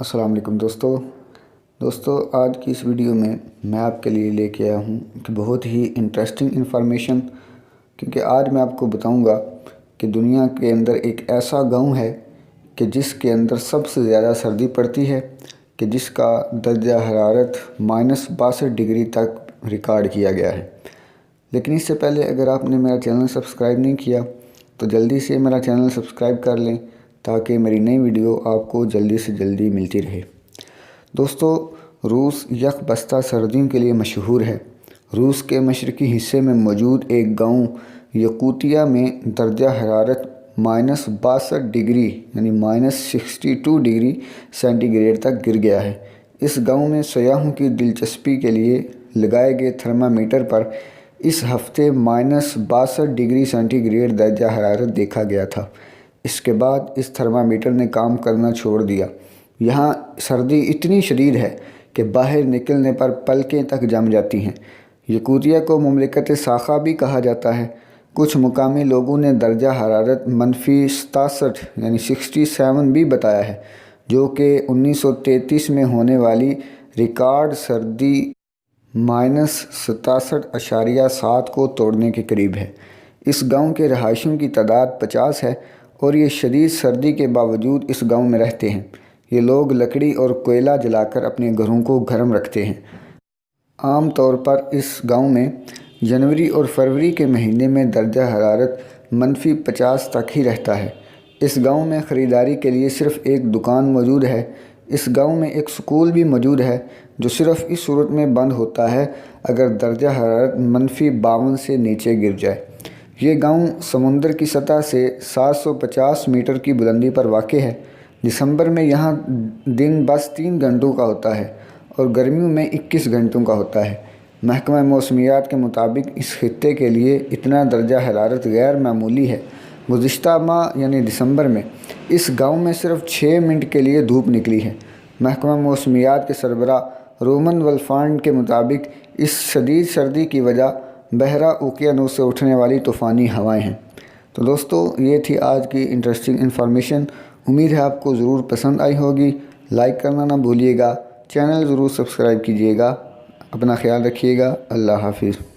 السلام علیکم دوستو آج کی اس ویڈیو میں آپ کے لیے لے کے آیا ہوں کہ بہت ہی انٹرسٹنگ انفارمیشن، کیونکہ آج میں آپ کو بتاؤں گا کہ دنیا کے اندر ایک ایسا گاؤں ہے کہ جس کے اندر سب سے زیادہ سردی پڑتی ہے، کہ جس کا درجہ حرارت -62 ڈگری تک ریکارڈ کیا گیا ہے۔ لیکن اس سے پہلے اگر آپ نے میرا چینل سبسکرائب نہیں کیا تو جلدی سے میرا چینل سبسکرائب کر لیں تاکہ میری نئی ویڈیو آپ کو جلدی سے جلدی ملتی رہے۔ دوستو، روس یک بستہ سردیوں کے لیے مشہور ہے۔ روس کے مشرقی حصے میں موجود ایک گاؤں یکوتیا میں درجہ حرارت -62 ڈگری یعنی -62 ڈگری سینٹی گریڈ تک گر گیا ہے۔ اس گاؤں میں سیاحوں کی دلچسپی کے لیے لگائے گئے تھرمامیٹر پر اس ہفتے -62 ڈگری سینٹی گریڈ درجہ حرارت دیکھا گیا تھا۔ اس کے بعد اس تھرمامیٹر نے کام کرنا چھوڑ دیا۔ یہاں سردی اتنی شدید ہے کہ باہر نکلنے پر پلکیں تک جم جاتی ہیں۔ یکوتیا کو مملکت شاخہ بھی کہا جاتا ہے۔ کچھ مقامی لوگوں نے درجہ حرارت -67 یعنی 67 بھی بتایا ہے، جو کہ 1933 میں ہونے والی ریکارڈ سردی -67.7 کو توڑنے کے قریب ہے۔ اس گاؤں کے رہائشیوں کی تعداد 50 ہے اور یہ شدید سردی کے باوجود اس گاؤں میں رہتے ہیں۔ یہ لوگ لکڑی اور کوئلہ جلا کر اپنے گھروں کو گرم رکھتے ہیں۔ عام طور پر اس گاؤں میں جنوری اور فروری کے مہینے میں درجہ حرارت -50 تک ہی رہتا ہے۔ اس گاؤں میں خریداری کے لیے صرف ایک دکان موجود ہے۔ اس گاؤں میں ایک سکول بھی موجود ہے جو صرف اس صورت میں بند ہوتا ہے اگر درجہ حرارت -52 سے نیچے گر جائے۔ یہ گاؤں سمندر کی سطح سے 750 میٹر کی بلندی پر واقع ہے۔ دسمبر میں یہاں دن بس 3 گھنٹوں کا ہوتا ہے اور گرمیوں میں 21 گھنٹوں کا ہوتا ہے۔ محکمہ موسمیات کے مطابق اس خطے کے لیے اتنا درجہ حرارت غیر معمولی ہے۔ گزشتہ ماہ یعنی دسمبر میں اس گاؤں میں صرف 6 منٹ کے لیے دھوپ نکلی ہے۔ محکمہ موسمیات کے سربراہ رومن ولفانڈ کے مطابق اس شدید سردی کی وجہ بحیرہ اوقیانوس سے اٹھنے والی طوفانی ہوائیں ہیں۔ تو دوستو، یہ تھی آج کی انٹرسٹنگ انفارمیشن۔ امید ہے آپ کو ضرور پسند آئی ہوگی۔ لائک کرنا نہ بھولیے گا، چینل ضرور سبسکرائب کیجیے گا۔ اپنا خیال رکھیے گا۔ اللہ حافظ۔